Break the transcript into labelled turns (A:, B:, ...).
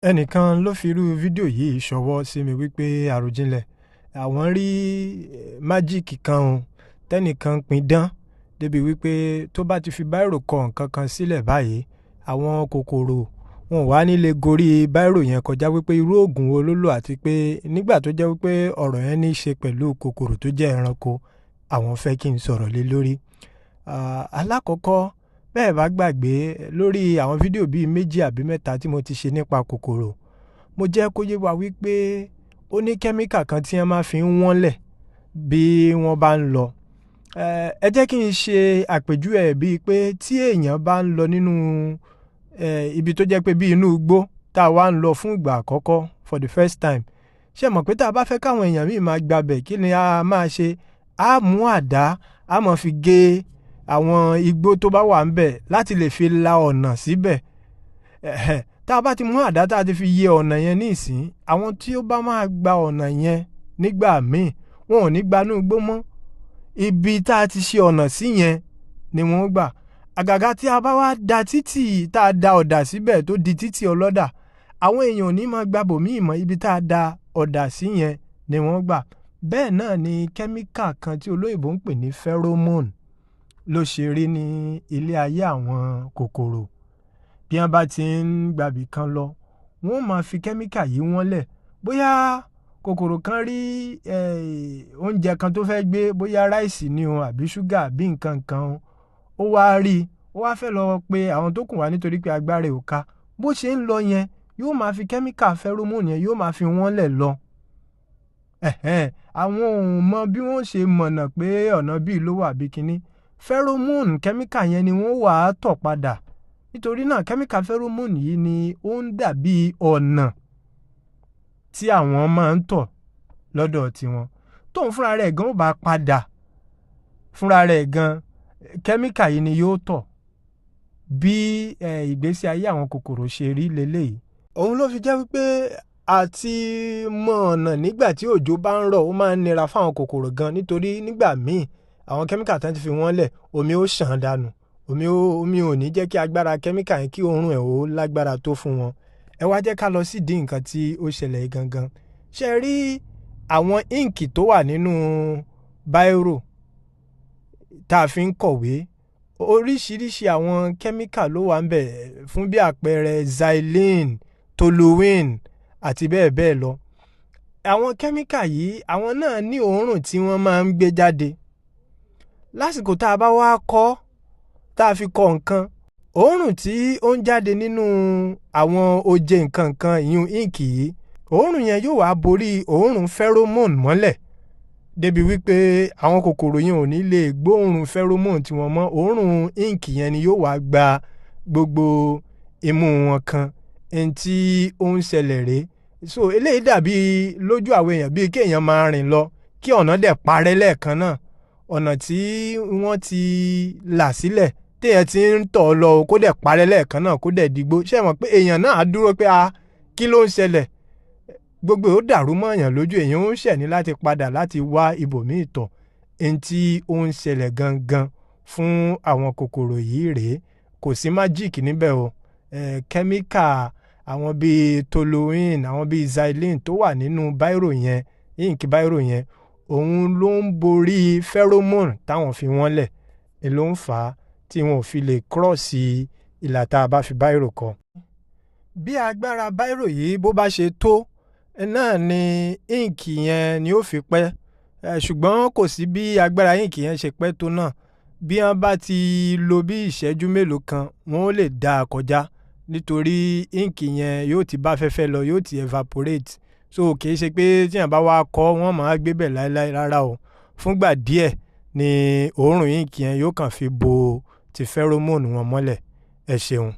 A: Ẹnìkan ló fi irú fídíò yìí ṣọwọ́ sí mi wípé àròjinlẹ̀ àwọn rí májíìkì kan o tẹ́nìkan pidán débi wípé tó bá ti fi báírò kọ nǹkan kan sílẹ̀ báyìí àwọn kòkòrò wọn ò wá nílé gorí báírò yẹn kọjá wípé irú oògùn wo ló lò àti pé nígbà tó jẹ́ wípé ọ̀rọ̀ yẹn ní í ṣe pẹ̀lú kòkòrò tó jẹ́ ẹranko àwọn fẹ́ kí n sọ̀rọ̀ lé lórí. Alákọ̀ọ́kọ́ bẹ́ẹ̀ bá gbàgbé lórí àwọn fídíò bíi 2 àbí 3 tí mo ti ṣe nípa kòkòrò mo jẹ́ kó yé wa wípé ó ní kẹ́míkà kan tí wọ́n máa fi ń wọ́nlẹ̀ bí wọ́n bá ń lọ. Ẹ jẹ́ kí n ṣe àpèjúwe ẹ̀ bíi pé tí èèyàn bá ń lọ nínú ibi tó jẹ́ pé bí inú igbó tá a wá ń lọ fún ìgbà àkọ́kọ́ for the first time. Ṣé mọ̀ pé tá a bá fẹ́ káwọn èèyàn míì máa gbabẹ̀ kí ni a máa ṣe? A mú àdá a máa fi gé àwọn igbó tó bá wà ń bẹ̀ láti lè fi la ọ̀nà síbẹ̀. Tá a bá ti mú àdá tá a ti fi yẹ ọ̀nà yẹn ní ìsín àwọn tí ó bá máa gba ọ̀nà yẹn nígbà míì wọn ò ní gbanú igbó mọ́. Ibi tá a ti ṣe ọ̀nà sí yẹn ni wọ́n gbà. Àgàgà tí a bá wá da títì tá a da ọ̀dà síbẹ̀ tó di títì ọlọ́dà àwọn èèyàn ò ní máa gbàbò míì mọ́ ibi tá a da ọ̀dà sí yẹn ni wọ́n gbà. Bẹ́ẹ̀ náà ni kẹ́míkà kan tí olóyìnbó ń pè ní pheromone ló ṣe rí ní ilé ayé àwọn kòkòrò. Bí wọ́n bá ti ń gbàbì kan lọ wọ́n máa fi kẹ́míkà yìí wọ́nlẹ̀ bóyá kòkòrò kan rí oúnjẹ kan tó fẹ́ gbé bóyá ráìsì ni o àbí ṣúgà àbí nǹkan kan ó wá rí ó wá fẹ́ lọ pe àwọn tó kù wá nítorí pé agbára ẹ̀ ò ká bó ṣe ń lọ yẹn yóò máa fi kẹ́míkà pheromone yẹn yóò máa fi wọ́nlẹ̀ lọ. Àwọn ò mọ bí wọ́n ṣe mọ̀nà pé ọ̀nà bíi ló wà bí kinní pheromone kẹ́míkà yẹn ni wọ́n wà á tọ̀ padà nítorí náà kẹ́míkà pheromone yìí ni ó ń dàbí ọ̀nà tí àwọn máa ń tọ̀ lọ́dọ̀ tiwọn tóun fúnra rẹ̀ gan ó bá padà fúnra rẹ̀ gan kẹ́míkà yìí ni yóò tọ̀ bí ìgbésí ayé àwọn kòkòrò ṣe rí leléyìí. Òun ló fi jẹ́ wípé àti mọ ọ̀nà nígbà tí òjò bá ń rọ̀ ó máa ń nira fáwọn kòkòrò gan nítorí nígbà míì àwọn kẹ́míkà tán ti fi wọ́n lẹ̀ omi ó ṣàn dànù omi ò ní jẹ́ kí agbára kẹ́míkà yẹn kí oorun ẹ̀ ó lágbára tó fún wọn. Ẹ wá jẹ́ ká lọ sídìí nǹkan tí ó ṣẹlẹ̀ yìí gangan. Ṣé ẹ rí àwọn íǹkì tó wà nínú báírò tá a fi ń kọ̀wé oríṣiríṣi àwọn kẹ́míkà ló wà ń bẹ̀ fún bí àpẹẹrẹ xylene toluene àti bẹ́ẹ̀ bẹ́ẹ̀ lọ. Àwọn kẹ́míkà yìí àwọn náà ní òórùn tí wọ́n máa ń gbé jáde. Lásìkò tá a bá wá kọ́ tá a fi kọ nǹkan òórùn tí ó ń jáde nínú àwọn oje nǹkan kan ìyún íǹkì yìí òórùn yẹn yóò wá borí òórùn pheromone mọ́lẹ̀ débi wípé àwọn kòkòrò yẹn ò ní lè gbóòórùn pheromone tí wọ́n mọ́ òórùn íǹkì yẹn ni yóò wá gba gbogbo imú wọn kan ẹni tí ó ń ṣẹlẹ̀ rèé. So eléyìí dàbí lójú àwọn èèyàn bíi kéèyàn máa rìn lọ kí ọ̀nà dẹ̀ parẹ́ lẹ́ẹ̀kan náà ọ̀nà tí wọ́n ti là sílẹ̀ téèyàn ti ń tọ̀ lọ kó dẹ̀ parẹ́ lẹ́ẹ̀kan náà kó dẹ̀ digbó ṣé mọ̀ pé èèyàn náà á dúró pé kí ló ń ṣẹlẹ̀ gbogbo ó dàrú mọ́ èèyàn lójú èèyàn ó ń ṣẹ̀ ní láti padà láti wá ibòmíì tọ̀ ẹni tí ó ń ṣẹlẹ̀ gangan fún àwọn kòkòrò yìí rèé kò sí májíìkì níbẹ̀ o kẹ́míkà àwọn bíi toluene àwọn bíi xylene tó wà nínú báírò yẹn íǹkì báírò yẹn òun ló ń borí pheromone táwọn fi wọ́n lẹ̀ ló ń fà á tí wọn ò fi lè kírọ̀sì ìlà tá a bá fi báírò kọ. Bí agbára báírò yìí bó bá ṣe tó náà ni íǹkì yẹn ni ó fi pẹ́ ṣùgbọ́n kò sí bí agbára íǹkì yẹn ṣe pẹ́ tó náà bí wọ́n bá ti lo bí ìṣẹ́jú mélòó kan wọ́n ó lè dá a kọjá nítorí íǹkì yẹn yóò ti bá fẹ́fẹ́ lọ yóò ti evaporate so kì í ṣe pé tí èèyàn bá wá kọ́ wọ́n máa gbé bẹ̀ láéláé rárá o fúngbà díẹ̀ ni òórùn íǹkì yẹn yóò kàn fi bo ti pheromone wọn mọ́lẹ̀. Ẹ ṣeun.